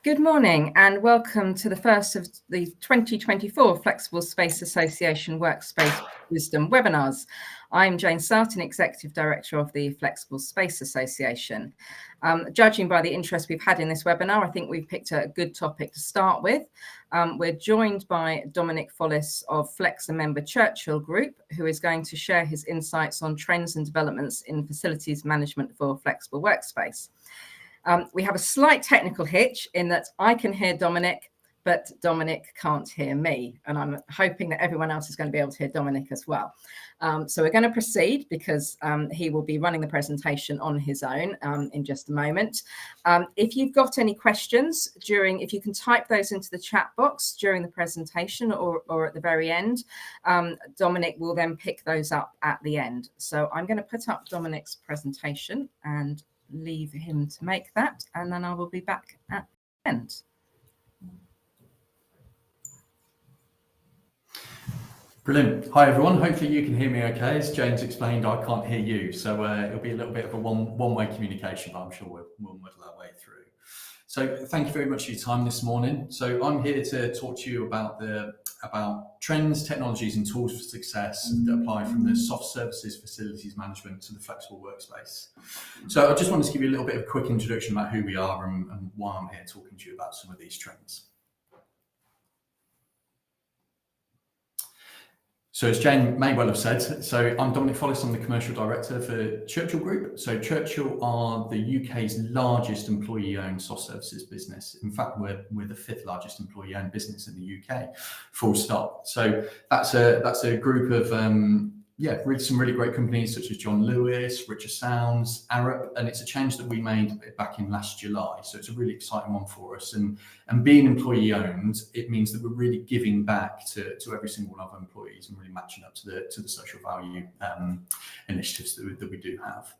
Good morning and welcome to the first of the 2024 Flexible Space Association Workspace Wisdom webinars. I'm Jane Sartin, Executive Director of the Flexible Space Association. Judging by the interest we've had in this webinar, I think we've picked a good topic to start with. We're joined by Dominic Folliss of Flex and member Churchill Group, who is going to share his insights on trends and developments in facilities management for flexible workspace. We have a slight technical hitch in that I can hear Dominic, but Dominic can't hear me. And I'm hoping that everyone else is going to be able to hear Dominic as well. So we're going to proceed because he will be running the presentation on his own in just a moment. If you've got any questions if you can type those into the chat box during the presentation or at the very end, Dominic will then pick those up at the end. So I'm going to put up Dominic's presentation and leave him to make that, and then I will be back at the end. Brilliant. Hi everyone, hopefully you can hear me okay. As James explained, I can't hear you, so it'll be a little bit of a one-way communication, but I'm sure we'll muddle our way through. So thank you very much for your time this morning. So I'm here to talk to you about trends, technologies and tools for success that apply from the soft services, facilities management to the flexible workspace. So I just wanted to give you a little bit of a quick introduction about who we are and why I'm here talking to you about some of these trends. So as Jane may well have said, so I'm Dominic Folliss, I'm the Commercial Director for Churchill Group. So Churchill are the UK's largest employee-owned soft services business. In fact, we're the 5th largest employee-owned business in the UK, full stop. So that's a group of some really great companies such as John Lewis, Richard Sounds, Arup, and it's a change that we made back in last July. So it's a really exciting one for us. And being employee owned, it means that we're really giving back to every single one of our employees and really matching up to the social value initiatives that we do have.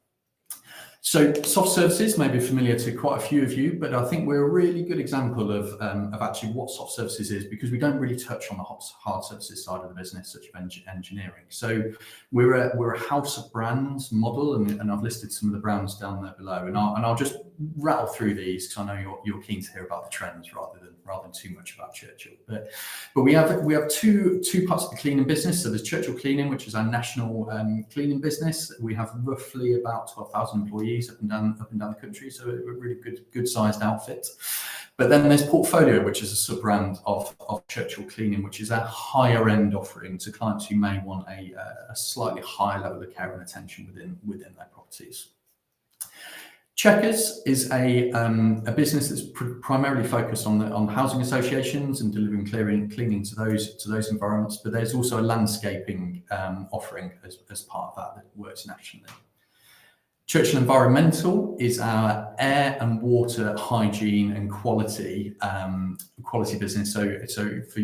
So soft services may be familiar to quite a few of you, but I think we're a really good example of actually what soft services is, because we don't really touch on the hard services side of the business, such as engineering. So we're a house of brands model, and I've listed some of the brands down there below, and I'll just rattle through these because I know you're keen to hear about the trends rather than too much about Churchill. But we have two parts of the cleaning business. So there's Churchill Cleaning, which is our national cleaning business. We have roughly about 12,000 employees up and down the country, so a really good sized outfit. But then there's Portfolio, which is a sub brand of Churchill Cleaning, which is a higher end offering to clients who may want a slightly higher level of care and attention within their properties. Checkers is a business that's primarily focused on housing associations and delivering cleaning to those environments, but there's also a landscaping offering as part of that works nationally. Churchill Environmental is our air and water hygiene and quality business. So for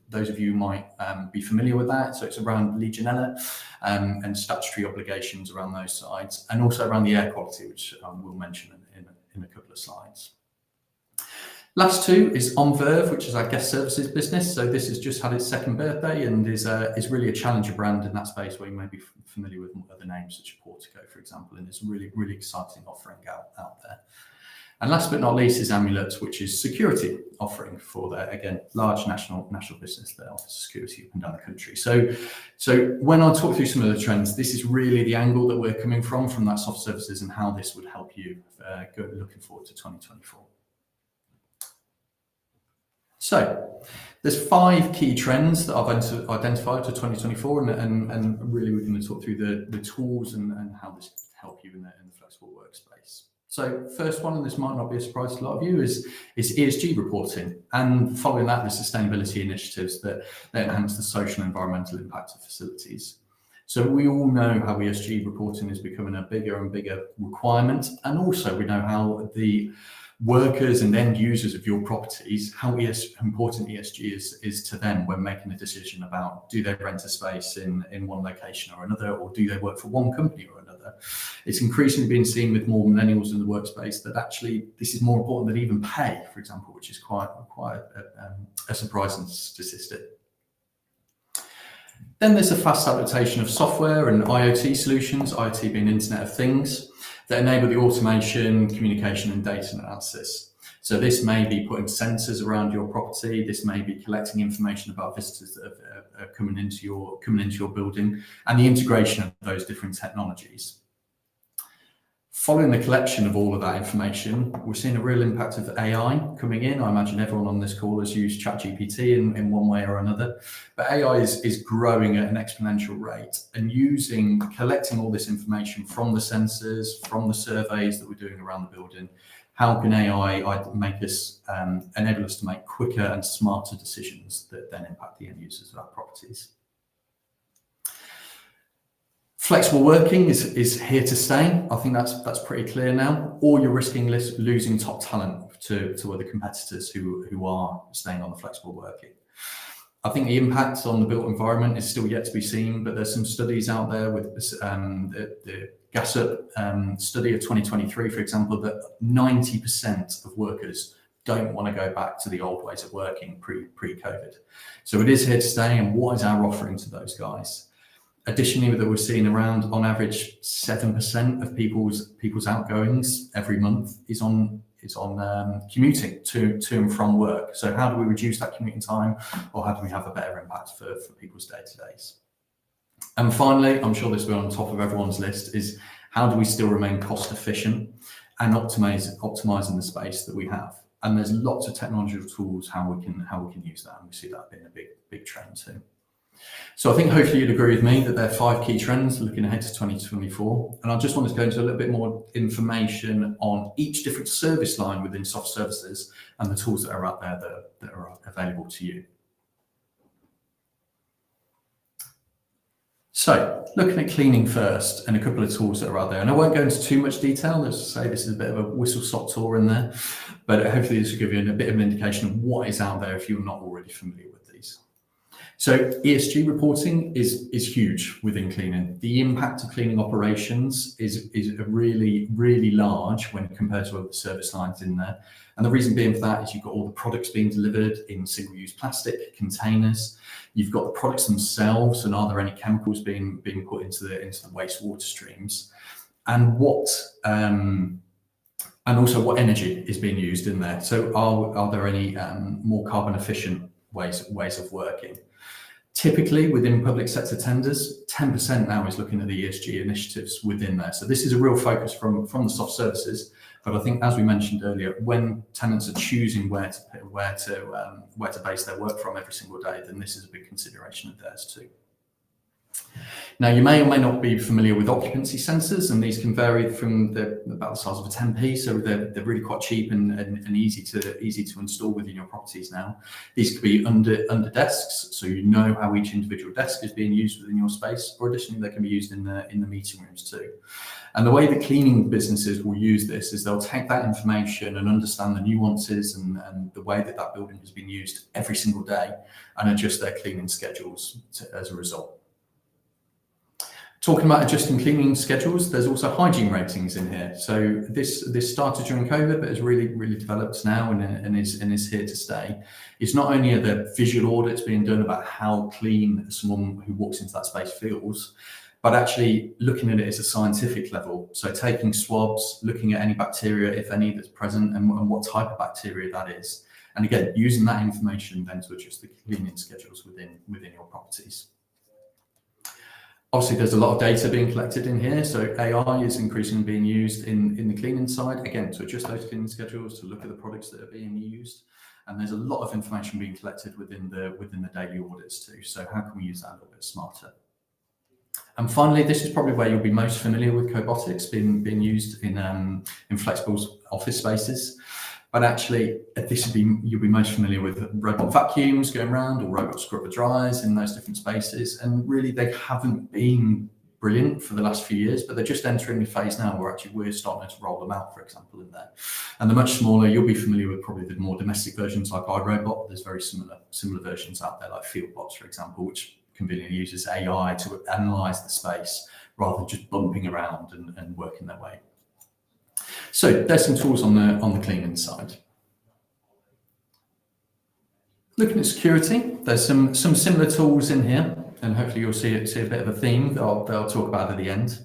those of you who might be familiar with that, so it's around Legionella and statutory obligations around those sides, and also around the air quality, which we'll mention in a couple of slides. Last two is On Verve, which is our guest services business. So this has just had its 2nd birthday and is really a challenger brand in that space, where you may be familiar with other names such as Portico, for example, and it's a really exciting offering out there. And last but not least is Amulet, which is security offering for their, again, large national business that offers security up and down the country. So when I talk through some of the trends, this is really the angle that we're coming from that soft services and how this would help you looking forward to 2024. So there's 5 key trends that I've identified for 2024, and really we're going to talk through the tools and how this can help you in the flexible workspace. So first one, and this might not be a surprise to a lot of you, is ESG reporting, and following that, the sustainability initiatives that enhance the social and environmental impact of facilities. So we all know how ESG reporting is becoming a bigger and bigger requirement, and also we know how the workers and end users of your properties, how important ESG is to them when making a decision about, do they rent a space in one location or another, or do they work for one company or another. It's increasingly being seen with more millennials in the workspace that actually this is more important than even pay, for example, which is quite a surprising statistic. Then there's a fast adaptation of software and IoT solutions, IoT being Internet of Things, that enable the automation, communication and data analysis. So this may be putting sensors around your property. This may be collecting information about visitors that are coming into your building, and the integration of those different technologies. Following the collection of all of that information, we're seeing a real impact of AI coming in. I imagine everyone on this call has used ChatGPT in one way or another, but AI is growing at an exponential rate, and collecting all this information from the sensors, from the surveys that we're doing around the building. How can AI enable us to make quicker and smarter decisions that then impact the end users of our properties? Flexible working is here to stay. I think that's pretty clear now. Or you're risking losing top talent to other competitors who are staying on the flexible working. I think the impact on the built environment is still yet to be seen, but there's some studies out there with the GasUp study of 2023, for example, that 90% of workers don't want to go back to the old ways of working pre-COVID. So it is here to stay, and what is our offering to those guys? Additionally, that we're seeing around, on average, 7% of people's outgoings every month is on commuting to and from work. So how do we reduce that commuting time, or how do we have a better impact for people's day-to-days? And finally, I'm sure this will be on top of everyone's list, is how do we still remain cost efficient and optimizing the space that we have? And there's lots of technological tools how we can use that, and we see that being a big trend too. So I think hopefully you'd agree with me that there are 5 key trends looking ahead to 2024. And I just wanted to go into a little bit more information on each different service line within soft services and the tools that are out there that are available to you. So looking at cleaning first, and a couple of tools that are out there. And I won't go into too much detail. As I say, this is a bit of a whistle-stop tour in there, but hopefully this will give you a bit of an indication of what is out there if you're not already familiar with these. So ESG reporting is huge within cleaning. The impact of cleaning operations is really large when compared to other service lines in there. And the reason being for that is you've got all the products being delivered in single-use plastic containers. You've got the products themselves, and are there any chemicals being put into the wastewater streams? And also what energy is being used in there. So are there any more carbon efficient ways of working? Typically within public sector tenders, 10% now is looking at the ESG initiatives within there. So this is a real focus from the soft services. But I think, as we mentioned earlier, when tenants are choosing where to base their work from every single day, then this is a big consideration of theirs too. Now, you may or may not be familiar with occupancy sensors, and these can vary from about the size of a 10p, so they're really quite cheap and easy to install within your properties now. These could be under desks, so you know how each individual desk is being used within your space, or additionally they can be used in the meeting rooms too. And the way that cleaning businesses will use this is they'll take that information and understand the nuances and the way that building has been used every single day, and adjust their cleaning schedules as a result. Talking about adjusting cleaning schedules, there's also hygiene ratings in here. So this started during COVID, but has really developed now and is here to stay. It's not only are there visual audits being done about how clean someone who walks into that space feels, but actually looking at it at a scientific level. So taking swabs, looking at any bacteria, if any, that's present, and what type of bacteria that is. And again, using that information then to adjust the cleaning schedules within your properties. Obviously, there's a lot of data being collected in here, so AI is increasingly being used in the cleaning side, again, to adjust those cleaning schedules, to look at the products that are being used. And there's a lot of information being collected within the daily audits too. So how can we use that a little bit smarter? And finally, this is probably where you'll be most familiar with cobotics being used in flexible office spaces. But actually, you'll be most familiar with robot vacuums going around, or robot scrubber dryers in those different spaces. And really, they haven't been brilliant for the last few years, but they're just entering the phase now where actually we're starting to roll them out, for example, in there. And the much smaller, you'll be familiar with probably the more domestic versions like iRobot. There's very similar versions out there, like FieldBots, for example, which conveniently uses AI to analyze the space rather than just bumping around and working their way. So there's some tools on the cleaning side. Looking at security, there's some similar tools in here. and hopefully you'll see a bit of a theme that I'll talk about at the end.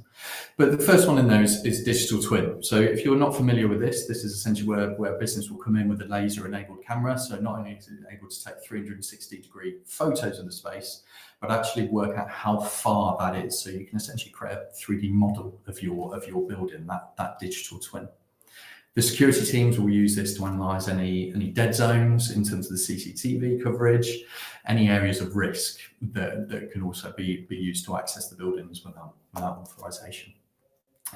But the first one in there is digital twin. So if you're not familiar with this is essentially where a business will come in with a laser-enabled camera. So not only is it able to take 360-degree photos of the space, but actually work out how far that is. So you can essentially create a 3D model of your building, that digital twin. The security teams will use this to analyse any dead zones in terms of the CCTV coverage, any areas of risk that can also be used to access the buildings without authorization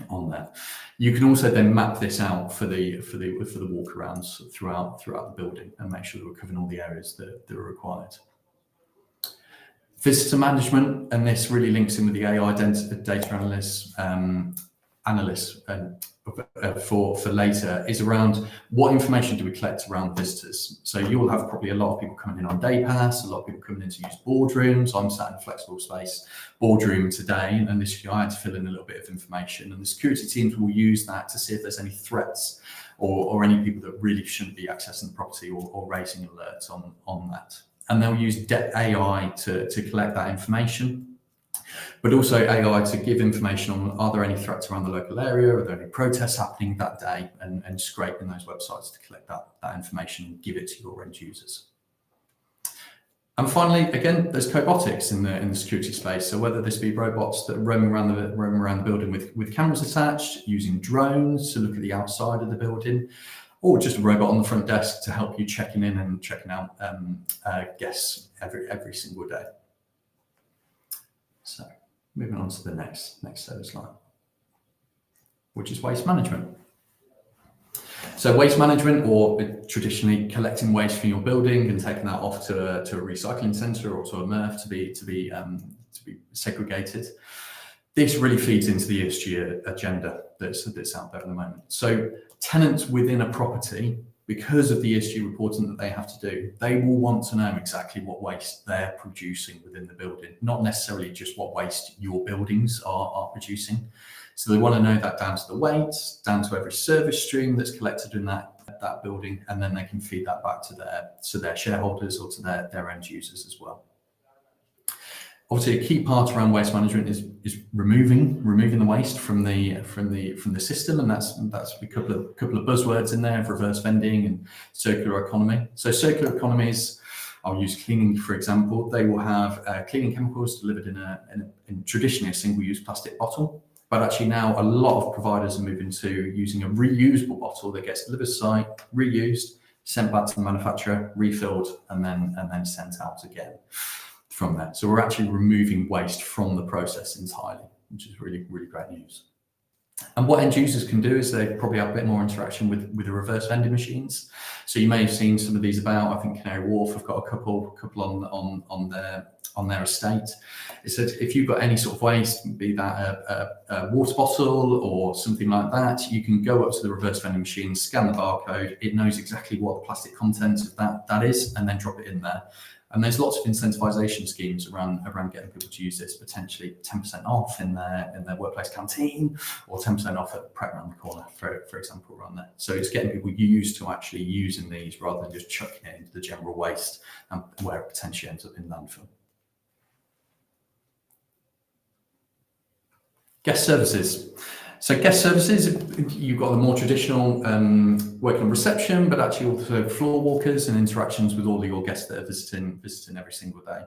on there. You can also then map this out for the walkarounds throughout the building and make sure that we're covering all the areas that are required. Visitor management, and this really links in with the AI data analysts for later, is around what information do we collect around visitors. So you'll have probably a lot of people coming in on day pass, a lot of people coming in to use boardrooms. I'm sat in a flexible space boardroom today, and this I had to fill in a little bit of information, and the security teams will use that to see if there's any threats or any people that really shouldn't be accessing the property or raising alerts on that. And they'll use AI to collect that information, but also AI to give information on, are there any threats around the local area? Are there any protests happening that day? And scraping those websites to collect that information and give it to your end users. And finally, again, there's cobotics in the security space. So whether this be robots that roam around the building with cameras attached, using drones to look at the outside of the building, or just a robot on the front desk to help you checking in and checking out guests every single day. So moving on to the next service line, which is waste management. So waste management, or traditionally collecting waste from your building and taking that off to a recycling centre or to a MRF to be segregated. This really feeds into the ESG agenda that's out there at the moment. So tenants within a property, because of the ESG reporting that they have to do, they will want to know exactly what waste they're producing within the building, not necessarily just what waste your buildings are producing. So they want to know that down to the weight, down to every service stream that's collected in that building, and then they can feed that back to their shareholders or to their end users as well. Obviously, a key part around waste management is removing the waste from the system, and that's a couple of buzzwords in there of reverse vending and circular economy. So circular economies, I'll use cleaning for example. They will have cleaning chemicals delivered in traditionally a single-use plastic bottle, but actually now a lot of providers are moving to using a reusable bottle that gets delivered to site, reused, sent back to the manufacturer, refilled, and then sent out again from there. So we're actually removing waste from the process entirely, which is really, really great news. And what end users can do is they probably have a bit more interaction with the reverse vending machines. So you may have seen some of these about. I think Canary Wharf have got a couple on their estate. It said if you've got any sort of waste, be that a water bottle or something like that, you can go up to the reverse vending machine, scan the barcode. It knows exactly what the plastic content of that is, and then drop it in there. And there's lots of incentivization schemes around getting people to use this, potentially 10% off in their workplace canteen, or 10% off at Prep around the corner, for example, around there. So it's getting people used to actually using these rather than just chucking it into the general waste and where it potentially ends up in landfill. Guest services. So guest services, you've got the more traditional working on reception, but actually also floor walkers and interactions with all of your guests that are visiting every single day.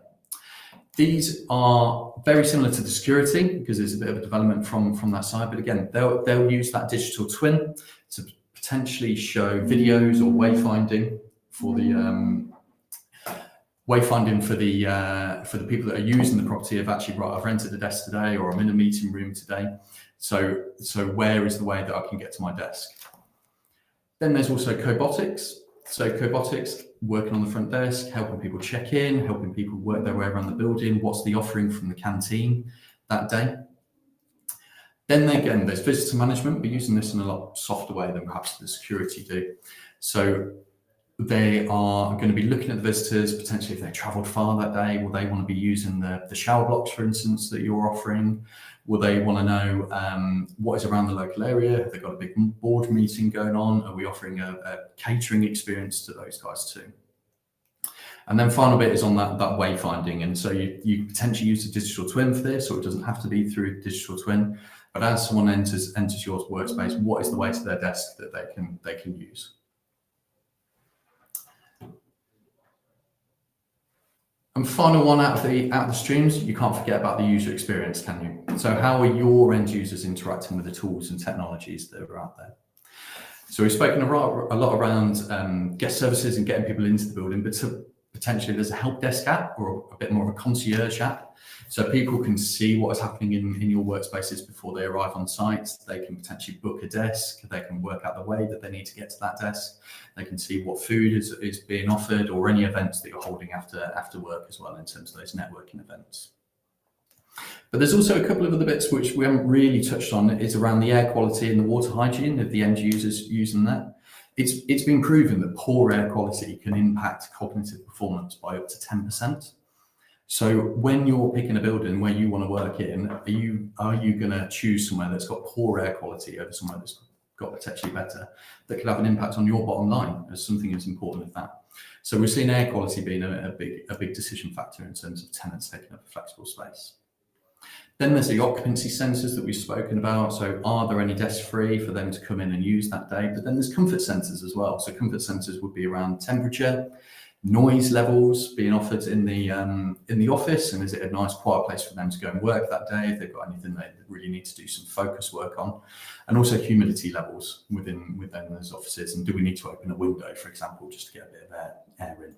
These are very similar to the security because there's a bit of a development from that side. But again, they'll use that digital twin to potentially show videos or wayfinding for the for the people that are using the property of actually, right, I've rented a desk today, or I'm in a meeting room today. So where is the way that I can get to my desk? Then there's also cobotics. So cobotics, working on the front desk, helping people check in, helping people work their way around the building. What's the offering from the canteen that day? Then again, there's visitor management, but using this in a lot softer way than perhaps the security do. So they are going to be looking at the visitors, potentially if they travelled far that day. Will they want to be using the shower blocks, for instance, that you're offering? Will they want to know what is around the local area? Have they got a big board meeting going on? Are we offering a catering experience to those guys too? And then final bit is on that wayfinding. And so you potentially use a digital twin for this, or it doesn't have to be through digital twin. But as someone enters your workspace, what is the way to their desk that they can use? And final one out of the streams, you can't forget about the user experience, can you? So how are your end users interacting with the tools and technologies that are out there? So we've spoken a lot around guest services and getting people into the building, but potentially there's a help desk app or a bit more of a concierge app. So people can see what is happening in your workspaces before they arrive on site. They can potentially book a desk. They can work out the way that they need to get to that desk. They can see what food is being offered, or any events that you're holding after work as well, in terms of those networking events. But there's also a couple of other bits which we haven't really touched on. It's around the air quality and the water hygiene of the end users using that. It's been proven that poor air quality can impact cognitive performance by up to 10%. So when you're picking a building where you want to work in, are you going to choose somewhere that's got poor air quality over somewhere that's got potentially better, that could have an impact on your bottom line as something as important as that? So we're seeing air quality being a big decision factor in terms of tenants taking up a flexible space. Then there's the occupancy sensors that we've spoken about. So are there any desks free for them to come in and use that day? But then there's comfort sensors as well. So comfort sensors would be around temperature, noise levels being offered in the office, and is it a nice quiet place for them to go and work that day if they've got anything they really need to do some focus work on, and also humidity levels within those offices, and do we need to open a window, for example, just to get a bit of air in.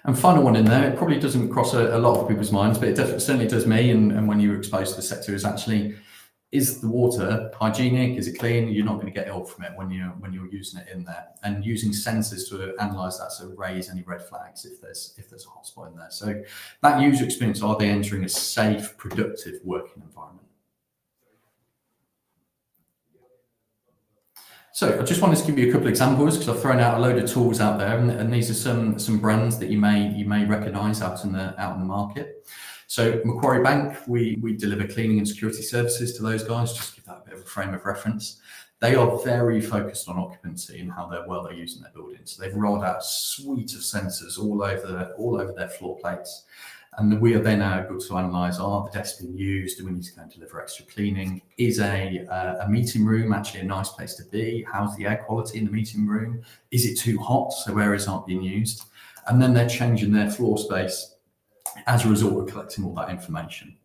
And final one in there, it probably doesn't cross a lot of people's minds, but it certainly does me, and when you're exposed to the sector, is actually, is the water hygienic? Is it clean? You're not going to get ill from it when you're using it in there. And using sensors to analyse that, so raise any red flags if there's a hotspot in there. So that user experience, are they entering a safe, productive working environment? So I just wanted to give you a couple of examples, because I've thrown out a load of tools out there, and these are some brands that you may recognise out in the market. So Macquarie Bank, we deliver cleaning and security services to those guys, just to give that a bit of a frame of reference. They are very focused on occupancy and how they're using their buildings. So they've rolled out a suite of sensors all over their floor plates. And we are then able to analyse, are the desks being used? Do we need to go and deliver extra cleaning? Is a meeting room actually a nice place to be? How's the air quality in the meeting room? Is it too hot, so areas aren't being used? And then they're changing their floor space as a result of collecting all that information.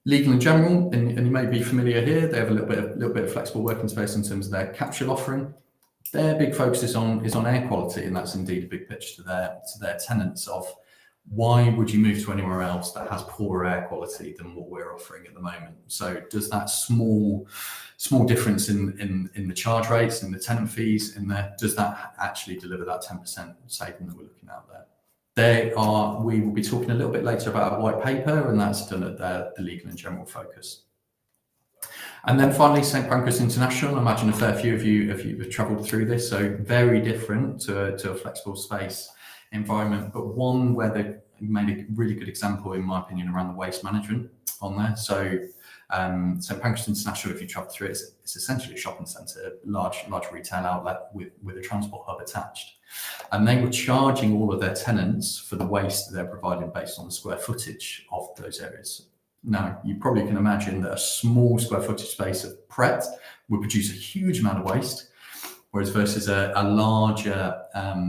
Legal and General, and you may be familiar here, they have a little bit of flexible working space in terms of their capsule offering. Their big focus is on air quality, and that's indeed a big pitch to their tenants of, why would you move to anywhere else that has poorer air quality than what we're offering at the moment? So does that small difference in the charge rates and the tenant fees in there, does that actually deliver that 10% saving that we're looking at there? We will be talking a little bit later about a white paper, and that's done at the Legal and General focus. And then finally, St Pancras International. I imagine a fair few of you have travelled through this, so very different to a flexible space environment, but one where they made a really good example, in my opinion, around the waste management on there. So St Pancras International, if you travel through it, it's essentially a shopping centre, large retail outlet with a transport hub attached. And they were charging all of their tenants for the waste that they're providing based on the square footage of those areas. Now, you probably can imagine that a small square footage space of Pret would produce a huge amount of waste, whereas versus a larger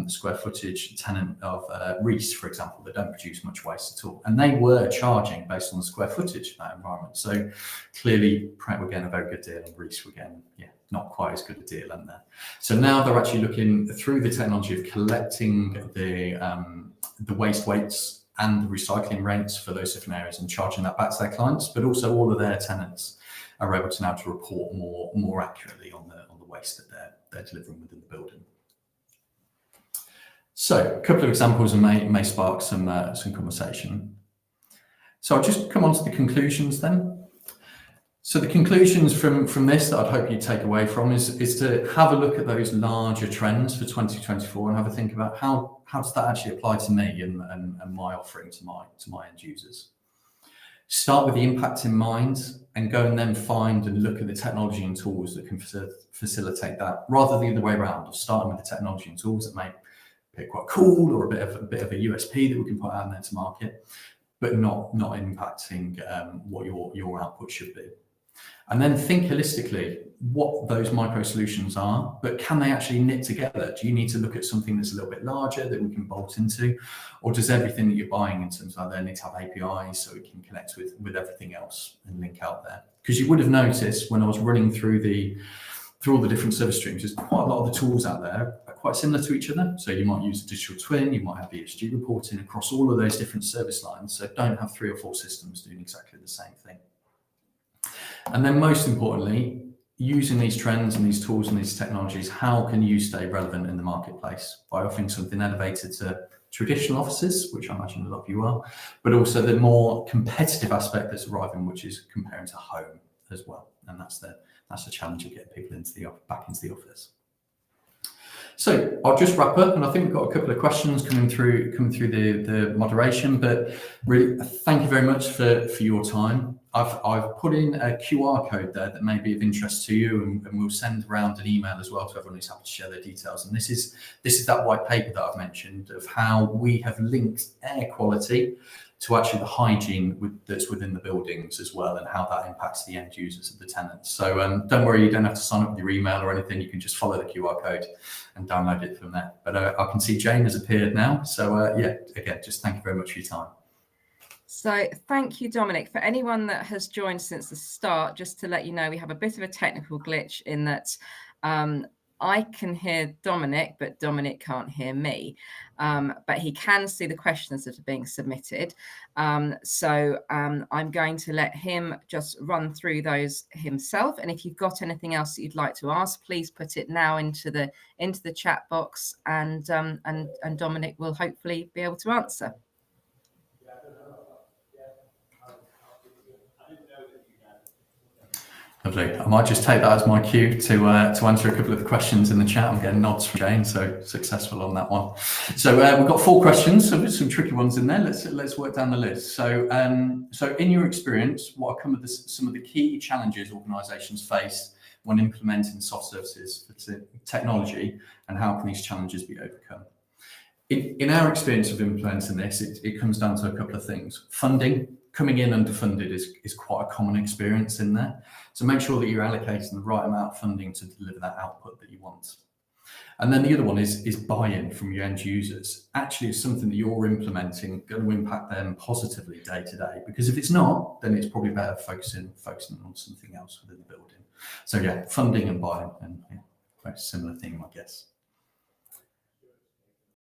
square footage tenant of Reece, for example, they don't produce much waste at all. And they were charging based on the square footage of that environment. So clearly, Pret were getting a very good deal, and Reece were getting, not quite as good a deal in there. So now they're actually looking through the technology of collecting the waste weights and the recycling rates for those different areas and charging that back to their clients, but also all of their tenants are able to now to report more accurately on the waste that they're delivering within the building. So a couple of examples and may spark some conversation. So I'll just come on to the conclusions then. So the conclusions from this that I'd hope you take away from is to have a look at those larger trends for 2024 and have a think about how does that actually apply to me and my offering to my end users. Start with the impact in mind and go and then find and look at the technology and tools that can facilitate that, rather than the other way around, of starting with the technology and tools that may quite cool or a bit of a USP that we can put out there to market, but not impacting what your output should be. And then think holistically what those micro solutions are, but can they actually knit together? Do you need to look at something that's a little bit larger that we can bolt into, or does everything that you're buying in terms of there need to have APIs so it can connect with everything else and link out there? Because you would have noticed when I was running through all the different service streams, there's quite a lot of the tools out there are quite similar to each other. So you might use a digital twin, you might have ESG reporting across all of those different service lines. So don't have 3 or 4 systems doing exactly the same thing. And then most importantly, using these trends and these tools and these technologies, how can you stay relevant in the marketplace? By offering something elevated to traditional offices, which I imagine a lot of you are, but also the more competitive aspect that's arriving, which is comparing to home as well. And that's the challenge of getting people back into the office. So I'll just wrap up, and I think we've got a couple of questions coming through the moderation, but really thank you very much for your time. I've put in a QR code there that may be of interest to you, and we'll send around an email as well to everyone who's happy to share their details. And this is that white paper that I've mentioned of how we have linked air quality to actually the hygiene that's within the buildings as well, and how that impacts the end users of the tenants. So don't worry, you don't have to sign up with your email or anything. You can just follow the QR code and download it from there. But I can see Jane has appeared now. So yeah, again, just thank you very much for your time. So thank you, Dominic. For anyone that has joined since the start, just to let you know, we have a bit of a technical glitch in that I can hear Dominic, but Dominic can't hear me. But he can see the questions that are being submitted. So I'm going to let him just run through those himself. And if you've got anything else that you'd like to ask, please put it now into the chat box, and Dominic will hopefully be able to answer. Lovely. I might just take that as my cue to answer a couple of the questions in the chat. I'm getting nods from Jane, so successful on that one. So we've got 4 questions, so there's some tricky ones in there. Let's work down the list. So in your experience, what are some of the key challenges organisations face when implementing soft services for technology, and how can these challenges be overcome? In our experience of implementing this, it comes down to a couple of things. Funding. Coming in underfunded is quite a common experience in there. So make sure that you're allocating the right amount of funding to deliver that output that you want. And then the other one is buy-in from your end users. Actually, it's something that you're implementing going to impact them positively day to day. Because if it's not, then it's probably better focusing on something else within the building. So yeah, funding and buy-in, and yeah, quite a similar theme, I guess.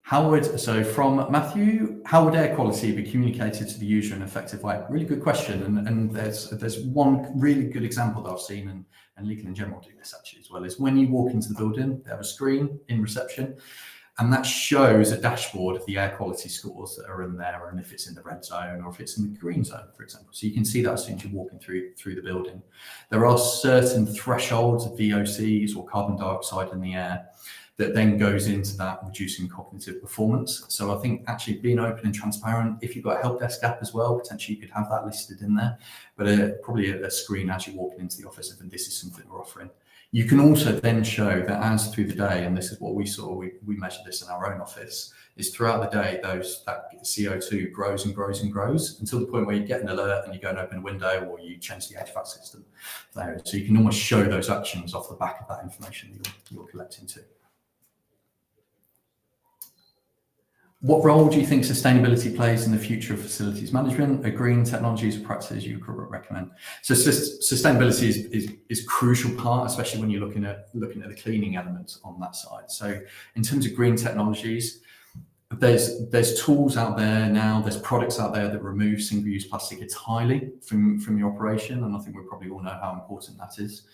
From Matthew, how would air quality be communicated to the user in an effective way? Really good question, and there's one really good example that I've seen, and Legal in General do this actually as well, is when you walk into the building, they have a screen in reception, and that shows a dashboard of the air quality scores that are in there, and if it's in the red zone or if it's in the green zone, for example. So you can see that as soon as you're walking through the building. There are certain thresholds of VOCs or carbon dioxide in the air that then goes into that reducing cognitive performance. So I think actually being open and transparent, if you've got a help desk app as well, potentially you could have that listed in there, but probably a screen as you're walking into the office, and this is something we're offering. You can also then show that as through the day, and this is what we saw, we measured this in our own office, is throughout the day, that CO2 grows and grows and grows until the point where you get an alert and you go and open a window, or you change the HVAC system there. So you can almost show those actions off the back of that information that you're collecting too. What role do you think sustainability plays in the future of facilities management? Are green technologies or practices you could recommend? So sustainability is a crucial part, especially when you're looking at the cleaning elements on that side. So in terms of green technologies, there's tools out there now, there's products out there that remove single-use plastic entirely from your operation, and I think we probably all know how important that is.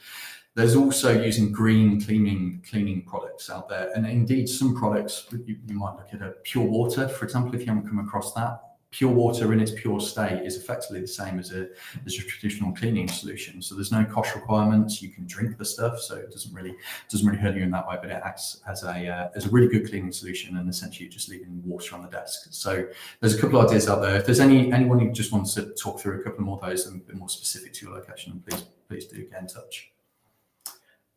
There's also using green cleaning products out there. And indeed, some products, you might look at a pure water, for example, if you haven't come across that. Pure water in its pure state is effectively the same as a traditional cleaning solution. So there's no cost requirements. You can drink the stuff, so it doesn't really hurt you in that way, but it acts as a really good cleaning solution, and essentially you're just leaving water on the desk. So there's a couple of ideas out there. If there's anyone who just wants to talk through a couple more of those and a bit more specific to your location, please do get in touch.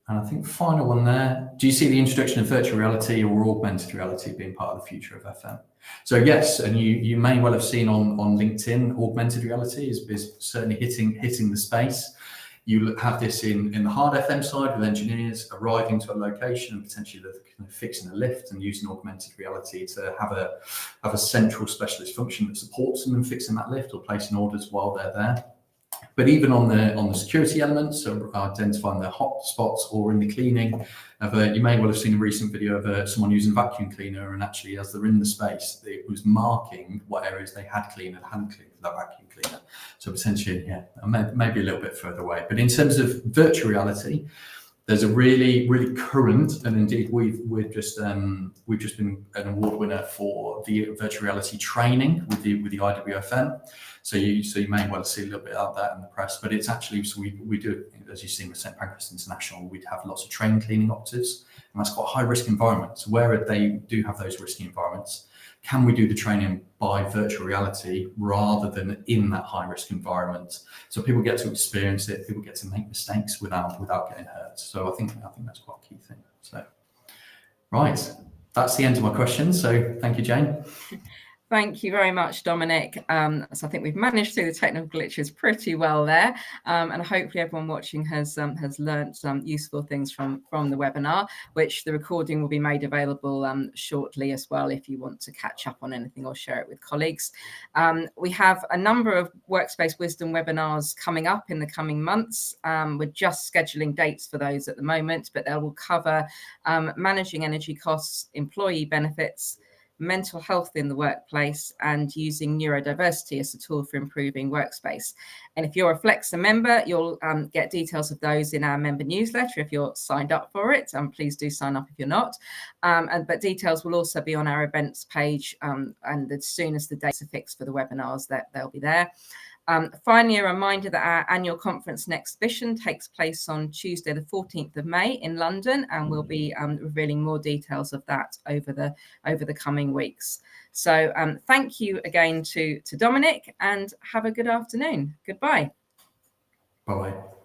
And I think final one there, do you see the introduction of virtual reality or augmented reality being part of the future of FM? So yes, and you may well have seen on LinkedIn, augmented reality is certainly hitting the space. You have this in the hard FM side with engineers arriving to a location and potentially fixing a lift and using augmented reality to have a central specialist function that supports them in fixing that lift or placing orders while they're there. But even on the security elements, so identifying the hot spots or in the cleaning, you may well have seen a recent video of someone using a vacuum cleaner, and actually as they're in the space, it was marking what areas they had cleaned and hadn't cleaned with that vacuum cleaner. So potentially, yeah, maybe a little bit further away. But in terms of virtual reality, there's a really current, and indeed we've just been an award winner for the virtual reality training with the IWFM. So you may well see a little bit of that in the press, but it's actually, so we do, as you've seen with St Pancras International, we'd have lots of trained cleaning operatives, and that's quite a high risk environment. So where they do have those risky environments, can we do the training by virtual reality rather than in that high risk environment? So people get to experience it, people get to make mistakes without getting hurt. So I think that's quite a key thing. So, right, that's the end of my questions. So thank you, Jane. Thank you very much, Dominic. So I think we've managed through the technical glitches pretty well there, and hopefully everyone watching has learnt some useful things from the webinar, which the recording will be made available shortly as well if you want to catch up on anything or share it with colleagues. We have a number of Workspace Wisdom webinars coming up in the coming months. We're just scheduling dates for those at the moment, but they will cover managing energy costs, employee benefits, mental health in the workplace, and using neurodiversity as a tool for improving workspace. And if you're a Flexa member, you'll get details of those in our member newsletter if you're signed up for it. Please do sign up if you're not. But details will also be on our events page, and as soon as the dates are fixed for the webinars, they'll be there. Finally, a reminder that our annual conference and exhibition takes place on Tuesday, the 14th of May in London, and we'll be revealing more details of that over the coming weeks. So thank you again to Dominic, and have a good afternoon. Goodbye. Bye-bye.